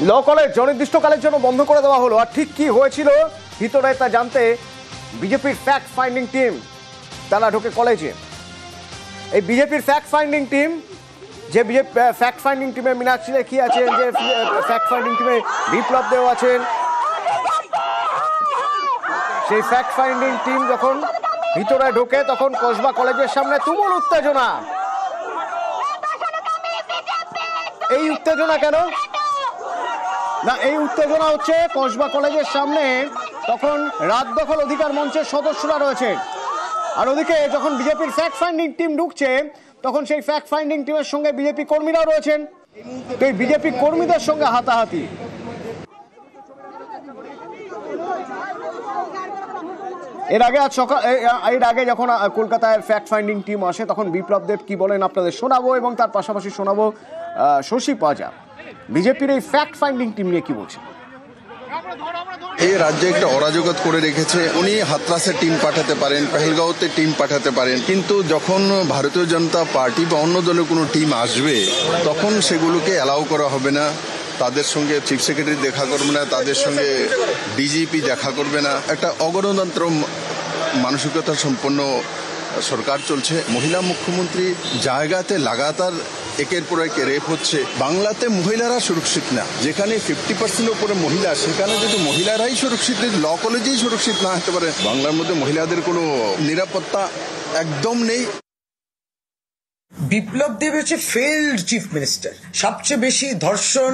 Law college অনির্দিষ্টকালের জন্য বন্ধ করে দেওয়া হলো। আর ঠিক কি হয়েছিল ভিতরে তা জানতে বিজেপির ফ্যাক্ট ফাইন্ডিং টিম তারা ঢোকে কলেজে। এই বিজেপির ফ্যাক্ট ফাইন্ডিং টিম, যে বিজেপি ফ্যাক্ট ফাইন্ডিং টিমে মীনাক্ষী লেখি আছেন, যে ফ্যাক্ট ফাইন্ডিং টিমে বিপ্লব দেও আছেন, সেই ফ্যাক্ট ফাইন্ডিং টিম যখন ভিতরে ঢোকে তখন কসবা কলেজের সামনে তুমুল উত্তেজনা। এই উত্তেজনা কেন না, এই উত্তেজনা হচ্ছে কসবা কলেজের সামনে তখন রাত দখল অধিকার মঞ্চের সদস্যরা রয়েছে, আর ওদিকে যখন বিজেপির ফ্যাক্ট ফাইন্ডিং টিম ঢুকছে তখন সেই ফ্যাক্ট ফাইন্ডিং টিমের সঙ্গে বিজেপি কর্মীরাও রয়েছেন। তো এই বিজেপি কর্মীদের সঙ্গে হাতাহাতি। এর আগে যখন কলকাতায় ফ্যাক্ট ফাইন্ডিং টিম আসে তখন বিপ্লব দেব কি বলেন আপনাদের শোনাবো, এবং তার পাশাপাশি শোনাবো শশী পাজা বিজেপির এই ফ্যাক্ট ফাইন্ডিং টিম নিয়ে কি বলছেন। এই রাজ্যে একটা অরাজকতা করে রেখেছে। উনি হাতরাসে টিম পাঠাতে পারেন, পেহেলগাঁওতে টিম পাঠাতে পারেন, কিন্তু যখন ভারতীয় জনতা পার্টি বা অন্য দলের কোনো টিম আসবে তখন সেগুলোকে অ্যালাউ করা হবে না। তাদের সঙ্গে চিফ সেক্রেটারি দেখা করবে না, তাদের সঙ্গে ডিজিপি দেখা করবে না। একটা অগণতন্ত্র মানসিকতা সম্পন্ন সরকার চলছে। মহিলা মুখ্যমন্ত্রী জায়গাতে লাগাতার একের পর এক রেপ হচ্ছে। বাংলাতে মহিলারা সুরক্ষিত না। যেখানে 50% উপরে মহিলা, সেখানে যদি মহিলারাই সুরক্ষিত, ল কলেজেই সুরক্ষিত না হতে পারে, বাংলার মধ্যে মহিলাদের কোনো নিরাপত্তা একদম নেই। বিপ্লব দেব হচ্ছে ফেল্ড চিফ মিনিস্টার। সবচেয়ে বেশি ধর্ষণ,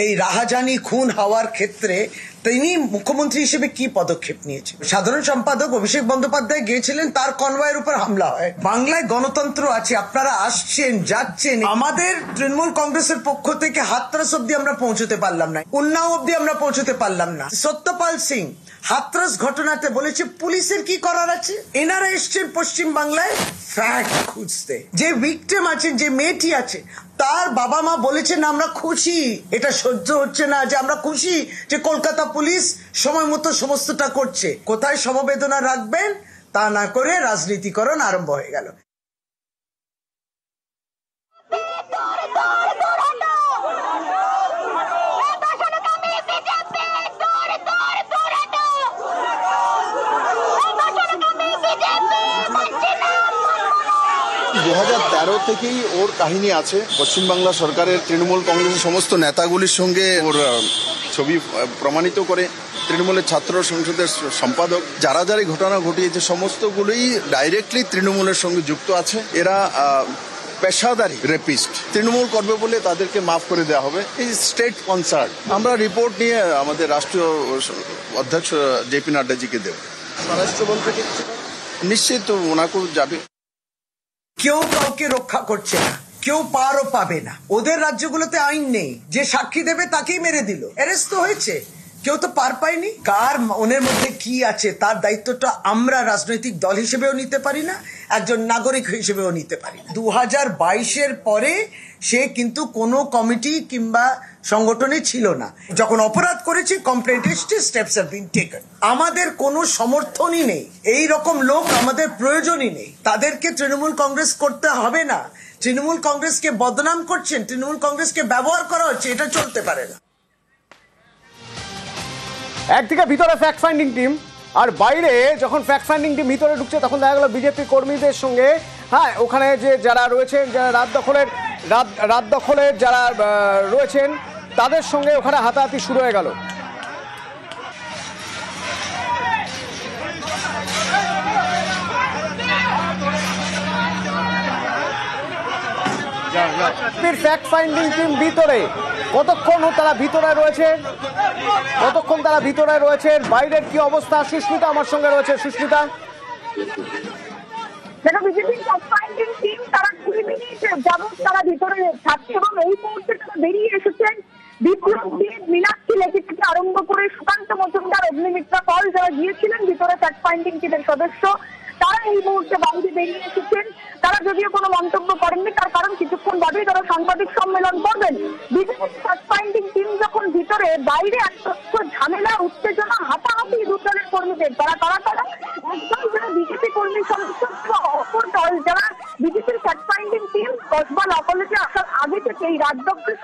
এই রাহাজানি, খুন হওয়ার ক্ষেত্রে তিনি মুখ্যমন্ত্রী হিসেবে কি পদক্ষেপ নিয়েছেন? সাধারণ সম্পাদক অভিষেক বন্দ্যোপাধ্যায় গিয়েছিলেন, তার কনভয়ের উপর হামলা হয়। বাংলায় গণতন্ত্র আছে, আপনারা আসছেন যাচ্ছেন। আমাদের তৃণমূল কংগ্রেসের পক্ষ থেকে হাতরাস অব্দি আমরা পৌঁছতে পারলাম না, উন্নাও অব্দি আমরা পৌঁছতে পারলাম না। সত্যপাল সিং হাতরাস ঘটনাতে বলেছে পুলিশের কি করার আছে। এনারা এসছেন পশ্চিম বাংলায় ফ্যাক্ট খুঁজতে। যে ভিকটিম আছেন, যে মেয়েটি আছে, তার বাবা মা বলেছেন আমরা খুশি, এটা সহ্য হচ্ছে না যে আমরা খুশি যে কলকাতা পুলিশ সময় মতো সমস্তটা করছে। কোথায় সমবেদনা রাখবেন তা না করে রাজনীতিকরণ আরম্ভ হয়ে গেল। দু 2013 থেকেই ওর কাহিনী আছে। পশ্চিমবাংলা সরকারের তৃণমূল কংগ্রেসের সমস্ত নেতাগুলির সঙ্গে ওর ছবি প্রমাণিত করে। তৃণমূলের ছাত্র সংসদের সম্পাদক, যারা যারা ঘটনা ঘটিয়েছে সমস্তগুলোই ডাইরেক্টলি তৃণমূলের সঙ্গে যুক্ত আছে। এরা পেশাদারি রেপিস্ট। তৃণমূল করবে বলে তাদেরকে মাফ করে দেওয়া হবে, এই স্টেট কনসার্ট। আমরা রিপোর্ট নিয়ে আমাদের রাষ্ট্রীয় অধ্যক্ষ জেপি নাড্ডাজিকে দেব। স্বরাষ্ট্রমন্ত্রী নিশ্চিত ওনাকেও যাবে। কেউ কাউকে রক্ষা করছে না, কেউ পারও পাবে না। ওদের রাজ্যগুলোতে আইন নেই, যে সাক্ষী দেবে তাকেই মেরে দিল, অ্যারেস্ট তো হয়েছে, কেউ তো পার পায়নি। কার মনের মধ্যে কি আছে তার দায়িত্বটা আমরা রাজনৈতিক দল হিসেবেও নিতে পারি না, একজন নাগরিক হিসেবেও নিতে পারি না। 2022-এর পরে সে কিন্তু কোনো কমিটি কিংবা সংগঠনে ছিল না। যখন অপরাধ করেছে, কমপ্লেন্ট এসছে, স্টেপস হ্যাভ বিন টেকেন। আমাদের কোনো সমর্থনই নেই, এই রকম লোক আমাদের প্রয়োজনই নেই। তাদেরকে তৃণমূল কংগ্রেস করতে হবে না। তৃণমূল কংগ্রেসকে বদনাম করছেন, তৃণমূল কংগ্রেসকে ব্যবহার করা হচ্ছে, এটা চলতে পারে না। একদিকে ভিতরে ফ্যাক্ট ফাইন্ডিং টিম, আর বাইরে যখন ফ্যাক্ট ফাইন্ডিং টিম ভিতরে ঢুকছে তখন দেখা গেল বিজেপি কর্মীদের সঙ্গে, হ্যাঁ, ওখানে যে যারা রয়েছেন, যারা রাত দখলের যারা রয়েছেন তাদের সঙ্গে ওখানে হাতাহাতি শুরু হয়ে গেল। ফ্যাক্ট ফাইন্ডিং টিম ভিতরে কতক্ষণ তারা ভিতরে রয়েছেন, বাইরের কি অবস্থা? সুস্মিতা আমার সঙ্গে রয়েছে। সুস্মিতা, দেখো, বিজেপির ফ্যাক্ট ফাইন্ডিং টিম তারা 20 মিনিট যাবত তারা ভিতরে থাকছে এবং এই মুহূর্তে তারা বেরিয়ে এসেছেন। বিপ্লব দেব, মীনাক্ষী লেখি থেকে আরম্ভ করে সুকান্ত মজুমদার, অগ্নিমিত্রা পল, যারা গিয়েছিলেন ভিতরে ফ্যাক্ট ফাইন্ডিং টিমের সদস্য, তারা এই মুহূর্তে বাইরে বেরিয়ে এসেছেন। তারা যদিও কোনো মন্তব্য করেননি, তার কারণ কিছুক্ষণ বাদেই তারা সাংবাদিক সম্মেলন করবেন। বিজেপির ফ্যাক্ট ফাইন্ডিং টিম যখন ভিতরে, বাইরে একতরফ ঝামেলা, উত্তেজনা, হাতাহাতি দু দলের কর্মীদের। তারা একদম যারা বিজেপি কর্মী সদস্য, অপর দল যারা বিজেপির ফ্যাক্ট ফাইন্ডিং টিম, কসবা ল কলেজে আসার আগে থেকে এই রাজদখলের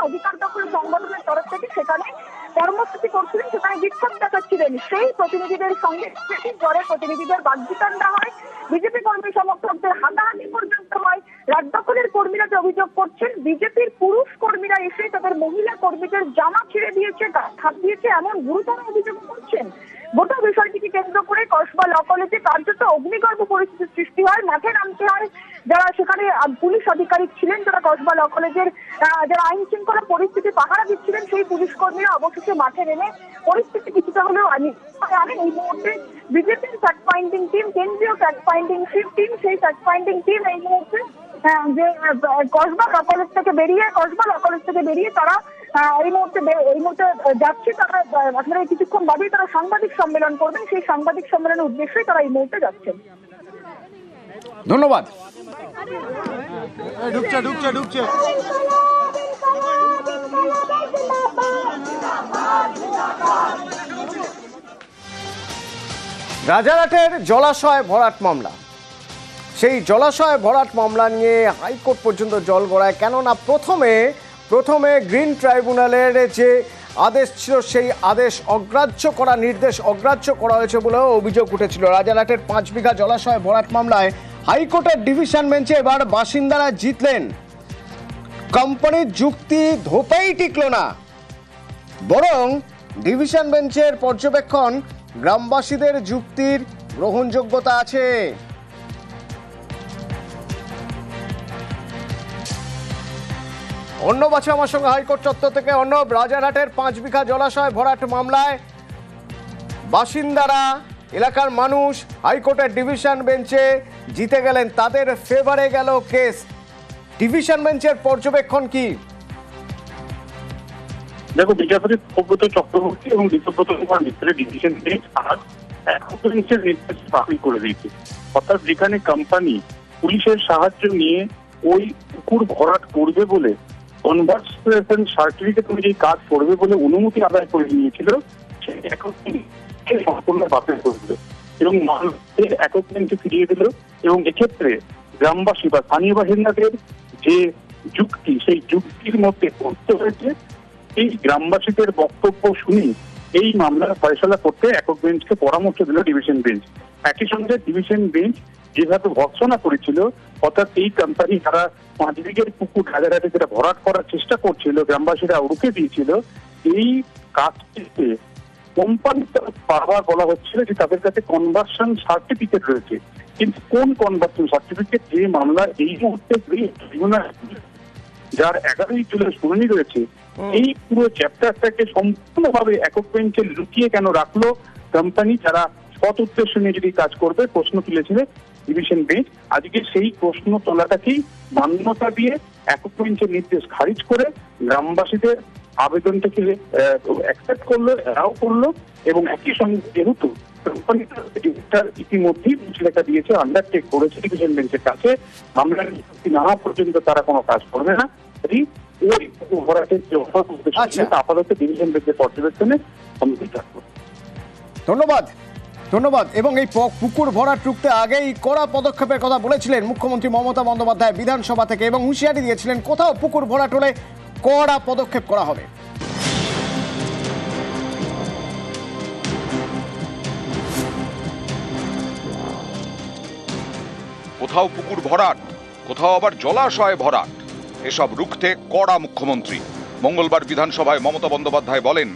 অধিকার দখল সংগঠনের তরফ থেকে সেখানে কর্মসূচি করছিলেন, সেখানে বিক্ষোভ দেখাচ্ছিলেন। সেই প্রতিনিধিদের সঙ্গে জ্বরে প্রতিনিধিদের বাগবিতণ্ডা হয়, বিজেপি কর্মী সমর্থকদের হাতাহাতি পর্যন্ত হয়। রাজদখলের কর্মীরা যে অভিযোগ করছেন, বিজেপির পুরুষ কর্মীরা এসে তাদের মহিলা কর্মীদের জামা ছিঁড়ে দিয়েছে, হাত দিয়েছে, এমন গুরুতর অভিযোগ করছেন। গোটা বিষয়টিকে কেন্দ্র করে কসবা ল কলেজে কার্যত অগ্নিগর্ভ পরিস্থিতির সৃষ্টি হয়। মাঠে নামতে হয় যারা সেখানে পুলিশ আধিকারিক ছিলেন, যারা কসবা ল কলেজের যারা আইন শৃঙ্খলা পরিস্থিতি পাহারা দিচ্ছিলেন, সেই পুলিশ কর্মীরা অবশেষে মাঠে নেমে পরিস্থিতি কিছুটা হলেও আনেন। এই মুহূর্তে বিজেপির ফ্যাক্ট ফাইন্ডিং টিম, কেন্দ্রীয় ফ্যাক্ট ফাইন্ডিং টিম, সেই ফ্যাক্ট ফাইন্ডিং টিম এই মুহূর্তে যে কসবা ল কলেজ থেকে বেরিয়ে তারা এই মুহূর্তে যাচ্ছে। তারা আপনারা কিছুক্ষণ বাদেই তারা সাংবাদিক সম্মেলন করবেন, সেই সাংবাদিক সম্মেলনের উদ্দেশ্যে তারা এই মুহূর্তে যাচ্ছেন। ধন্যবাদ। ঢুকছে রাজারহাটের জলাশয় ভরাট মামলা, সেই জলাশয় ভরাট মামলা নিয়ে হাইকোর্ট পর্যন্ত জল গড়ায়। কেননা প্রথমে গ্রিন ট্রাইব্যুনালের যে আদেশ ছিল, সেই আদেশ নির্দেশ অগ্রাহ্য করা হয়েছে বলেও অভিযোগ উঠেছিল। রাজারহাটের 5 বিঘা জলাশয় ভরাট মামলায় হাইকোর্টের ডিভিশন বেঞ্চে এবার বাসিন্দারা জিতলেন। কোম্পানির যুক্তি ধোপেই টিকল না, বরং ডিভিশন বেঞ্চের পর্যবেক্ষণ গ্রামবাসীদের যুক্তির গ্রহণযোগ্যতা আছে। অর্ণব আছে আমার সঙ্গে হাইকোর্ট চত্বর থেকে। অর্ণব, রাজারহাটের 5 বিঘা জলাশয় ভরাট মামলায় বাসিন্দারা, এলাকার মানুষ হাইকোর্টের ডিভিশন বেঞ্চে জিতে গেলেন, তাদের ফেভারে গেল কেস। ডিভিশন বেঞ্চের পর্যবেক্ষণ কি? দেখো, বিচারপতি সুব্রত চক্রবর্তী এবং ঋতব্রত কুমার মিত্রের ডিভিশন বেঞ্চ আজ বেঞ্চের নির্দেশ বাতিল করে দিয়েছে। অর্থাৎ যেখানে কোম্পানি পুলিশের সাহায্য নিয়ে ওই পুকুর ভরাট করবে বলে, কনভার্সেশন সার্টিফিকেট অনুযায়ী কাজ করবে বলে অনুমতি আদায় করে নিয়েছিল, সেই একক সম্পূর্ণ বাতিল করে দিল এবং মানুষের একক বেঞ্চে ফিরিয়ে দিল। এবং এক্ষেত্রে গ্রামবাসী বা স্থানীয় বাসিন্দাদের যে যুক্তি, সেই যুক্তির মধ্যে পড়তে হয়েছে। এই গ্রামবাসীদের বক্তব্য শুনে এই মামলার ফয়সলা করতে একক বেঞ্চকে পরামর্শ দিল ডিভিশন বেঞ্চ। একই সঙ্গে ডিভিশন বেঞ্চ যেভাবে ভর্ৎসনা করেছিল, অর্থাৎ এই কোম্পানি যারা 5 বিঘের পুকুর রাজারহাটে যেটা ভরাট করার চেষ্টা করছিল, গ্রামবাসীরা রুখে দিয়েছিল, এই কাজটিতে কোম্পানির বারবার বলা হচ্ছিল যে তাদের কাছে কনভার্সন সার্টিফিকেট রয়েছে। কিন্তু কোন কনভার্সন সার্টিফিকেট? যে মামলা এই মুহূর্তে যার 11 জুলাই শুনানি রয়েছে, এই পুরো চ্যাপ্টারটাকে সম্পূর্ণভাবে একক বেঞ্চে লুকিয়ে কেন রাখলো কোম্পানি? যারা সৎ উদ্দেশ্য নিয়ে যদি কাজ করবে, প্রশ্ন তুলেছিল ডিভিশন বেঞ্চ। আজকে সেই প্রশ্ন তোলাটাকেই মান্যতা দিয়ে একক বেঞ্চের নির্দেশ খারিজ করে গ্রামবাসীদের আবেদনটাকে অ্যাকসেপ্ট করলো, এরাও করলো। এবং একই সঙ্গে যেহেতু কোম্পানিটা ইতিমধ্যেই লেখা দিয়েছে, আন্ডারটেক করেছে ডিভিশন বেঞ্চের কাছে, মামলার নিষ্পত্তি না হওয়া পর্যন্ত তারা কোনো কাজ করবে না। ওই ভরাটের যে আপাতত ডিভিশন বেঞ্চের পর্যবেক্ষণে সম্মতি থাকবে। ধন্যবাদ। এবং এই পুকুর ভরাট রুখতে আগেই কড়া পদক্ষেপের কথা বলেছিলেন মুখ্যমন্ত্রী মমতা বন্দ্যোপাধ্যায় বিধানসভা থেকে, এবং হুঁশিয়ারি দিয়েছিলেন কোথাও পুকুর ভরাট হলে কড়া পদক্ষেপ করা হবে। কোথাও পুকুর ভরাট, কোথাও আবার জলাশয় ভরাট, এসব রুখতে কড়া মুখ্যমন্ত্রী। মঙ্গলবার বিধানসভায় মমতা বন্দ্যোপাধ্যায় বলেন,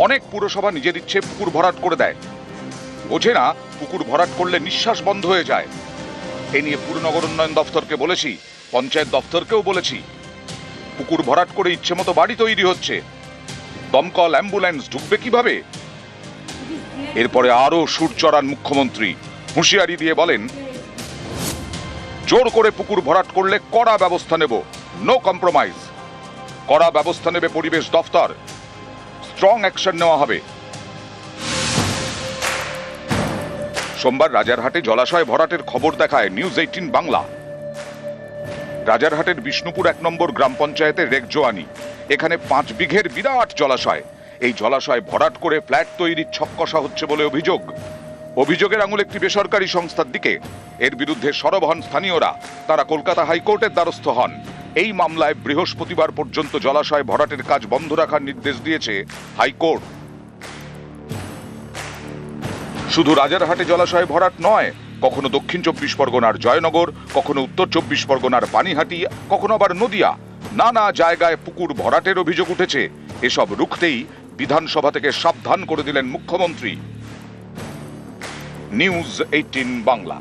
অনেক পুরসভা নিজের ইচ্ছে পুকুর ভরাট করে দেয়, বোঝে না পুকুর ভরাট করলে নিঃশ্বাস বন্ধ হয়ে যায়। এ নিয়ে পুরনগর উন্নয়ন দপ্তরকে বলেছি, পঞ্চায়েত দপ্তরকেও বলেছি। পুকুর ভরাট করে ইচ্ছে মতো বাড়ি তৈরি হচ্ছে, দমকল অ্যাম্বুলেন্স ঢুকবে কিভাবে? এরপরে আরো সুর চড়ান মুখ্যমন্ত্রী, হুঁশিয়ারি দিয়ে বলেন, জোর করে পুকুর ভরাট করলে কড়া ব্যবস্থা নেব, নো কম্প্রোমাইজ। কড়া ব্যবস্থা নেবে পরিবেশ দফতর, স্ট্রং অ্যাকশন নেওয়া হবে। সোমবার রাজারহাটে জলাশয় ভরাটের খবর দেখায় নিউজ 18 বাংলা। রাজারহাটের বিষ্ণুপুর 1 নম্বর গ্রাম পঞ্চায়েতের রেকজোয়ানি, এখানে 5 বিঘের বিরাট জলাশয়। এই জলাশয় ভরাট করে ফ্ল্যাট তৈরির ছক কষা হচ্ছে বলে অভিযোগ। অভিযোগের আঙুল একটি বেসরকারি সংস্থার দিকে। এর বিরুদ্ধে সরব হন স্থানীয়রা। তারা কলকাতা হাইকোর্টের দ্বারস্থ হন। এই মামলায় বৃহস্পতিবার পর্যন্ত জলাশয় ভরাটের কাজ বন্ধ রাখার নির্দেশ দিয়েছে হাইকোর্ট। শুধু রাজারহাটে জলাশয় ভরাট নয়, কখনো দক্ষিণ 24 পরগনার জয়নগর, কখনো উত্তর 24 পরগনার পানিহাটি, কখনো আবার নদিয়া, নানা জায়গায় পুকুর ভরাটের অভিযোগ উঠেছে। এসব রুখতেই বিধানসভা থেকে সাবধান করে দিলেন মুখ্যমন্ত্রী। নিউজ 18 বাংলা।